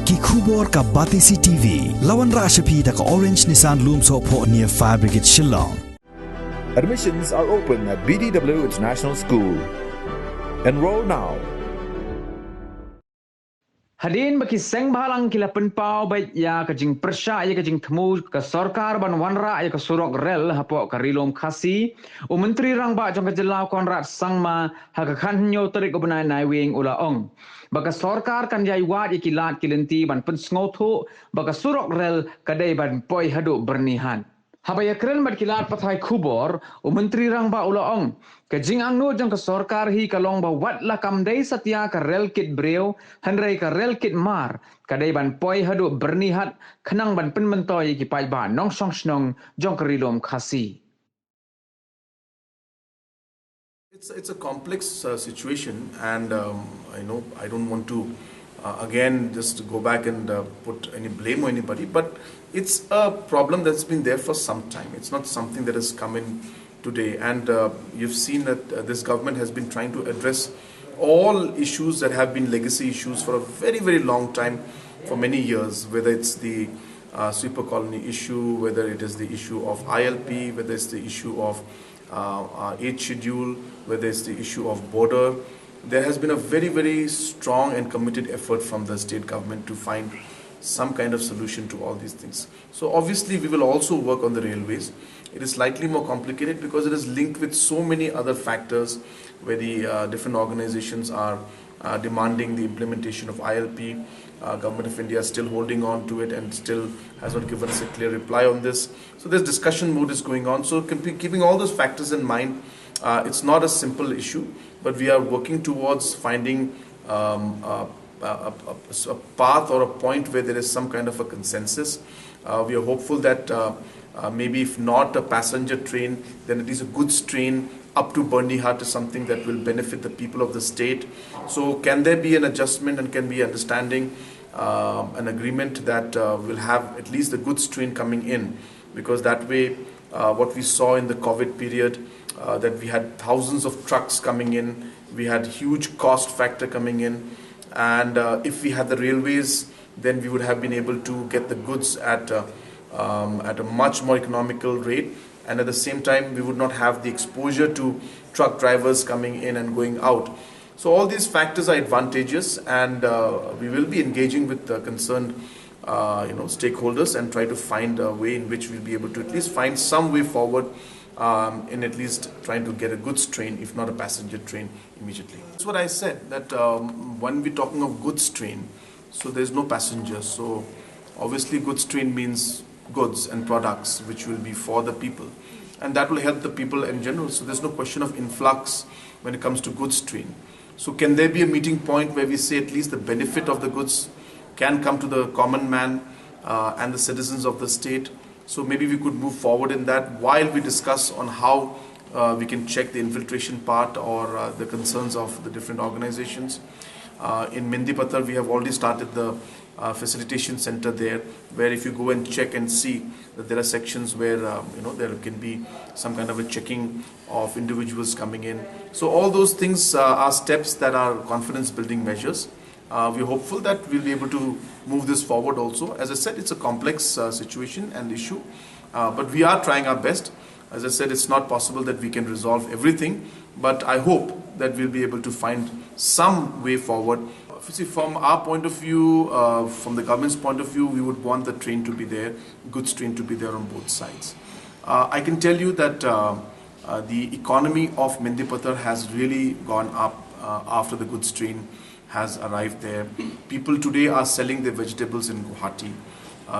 ki khubor ka Batisi TV lawan ra shapi da ka Orange Nissan Lumso pho near Fire Brigade Shillong. Admissions are open at BDW International School. Enroll now. Hadin baki seng bahalang kila penpau baik ya kajing persya ya kajing temu ke sorkar ban wanra ya ke surok rel hapo karilom khasi u menteri rang ba jong kejelau konrad sangma hakakan nyo terik ubnai naiwing ulaong baka sorkar kan jai wat ya kilat kilenti ban pensngothu baka surok rel kadai ban poi hadu bernihan habaya keren bat kilat pathai khubor u menteri rang ba ulaong kajing angno jong ke sorkar hi kalong ba wat la kamdai satya ka rel kit breu hanrai ka rel kit mar kadai ban poi hadu bernihat khenang ban penmentoi ki pai ba nong song snong jong karilom khasi. It's a complex situation, and I don't want to again just go back and put any blame on anybody, but it's a problem that's been there for some time. It's not something that has come in today, and you've seen that this government has been trying to address all issues that have been legacy issues for a very, very long time, for many years, whether it's the sweeper colony issue, whether it is the issue of ILP, whether it's the issue of 8th schedule, whether it's the issue of border. There has been a very, very strong and committed effort from the state government to find some kind of solution to all these things. So obviously we will also work on the railways. It is slightly more complicated because it is linked with so many other factors where the different organizations are demanding the implementation of ILP. Government of India is still holding on to it and still has not given us a clear reply on this. So this discussion mode is going on. So keeping all those factors in mind, it's not a simple issue, but we are working towards finding a path or a point where there is some kind of a consensus. We are hopeful that maybe if not a passenger train, then at least a goods train up to Bernihat is something that will benefit the people of the state. So can there be an adjustment and can be understanding, an agreement that will have at least the goods train coming in, because that way what we saw in the COVID period, that we had thousands of trucks coming in, we had huge cost factor coming in, and if we had the railways, then we would have been able to get the goods at a much more economical rate, and at the same time we would not have the exposure to truck drivers coming in and going out. So all these factors are advantageous, and we will be engaging with the concerned stakeholders and try to find a way in which we'll be able to at least find some way forward in at least trying to get a goods train, if not a passenger train, immediately. That's what I said, that when we're talking of goods train, so there's no passengers, so obviously goods train means goods and products which will be for the people, and that will help the people in general. So there's no question of influx when it comes to goods train. So can there be a meeting point where we say at least the benefit of the goods can come to the common man and the citizens of the state? So maybe we could move forward in that while we discuss on how we can check the infiltration part or the concerns of the different organizations. In Mendipathar, we have already started the facilitation center there, where if you go and check and see that there are sections where there can be some kind of a checking of individuals coming in. So all those things are steps that are confidence building measures. We're hopeful that we'll be able to move this forward also. As I said, it's a complex situation and issue, but we are trying our best. As I said, it's not possible that we can resolve everything, but I hope that we'll be able to find some way forward. See, from our point of view, from the government's point of view, we would want the train to be there, goods train to be there on both sides. I can tell you that the economy of Mendipathar has really gone up after the goods train has arrived there. People today are selling their vegetables in Guwahati.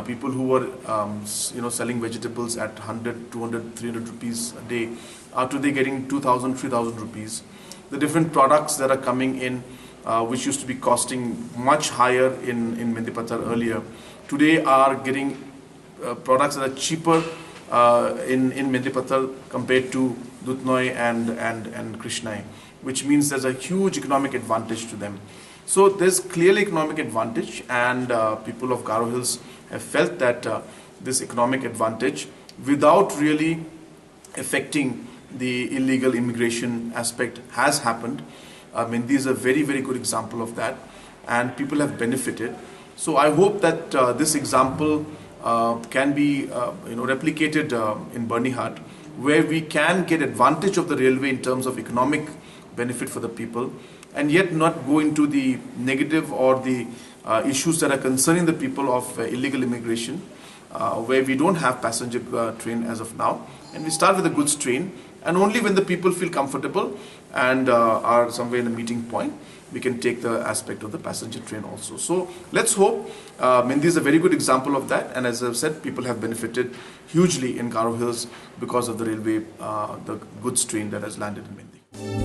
People who were selling vegetables at 100, 200, 300 rupees a day are today getting 2,000, 3,000 rupees. The different products that are coming in, which used to be costing much higher in Mendipathar earlier, today are getting products that are cheaper in Mendipathar compared to Duthnoi and Krishnai, which means there's a huge economic advantage to them. So there's clearly economic advantage, and people of Garo Hills have felt that this economic advantage without really affecting the illegal immigration aspect has happened. Mendi is a very, very good example of that, and people have benefited. So I hope that this example can be replicated in Bernihat, where we can get advantage of the railway in terms of economic benefit for the people, and yet not go into the negative or the issues that are concerning the people of illegal immigration, where we don't have passenger train as of now, and we start with a goods train, and only when the people feel comfortable and are somewhere in a meeting point, we can take the aspect of the passenger train also. So let's hope. Mendi is a very good example of that, and as I've said, people have benefited hugely in Garo Hills because of the railway, the goods train that has landed in Mendi.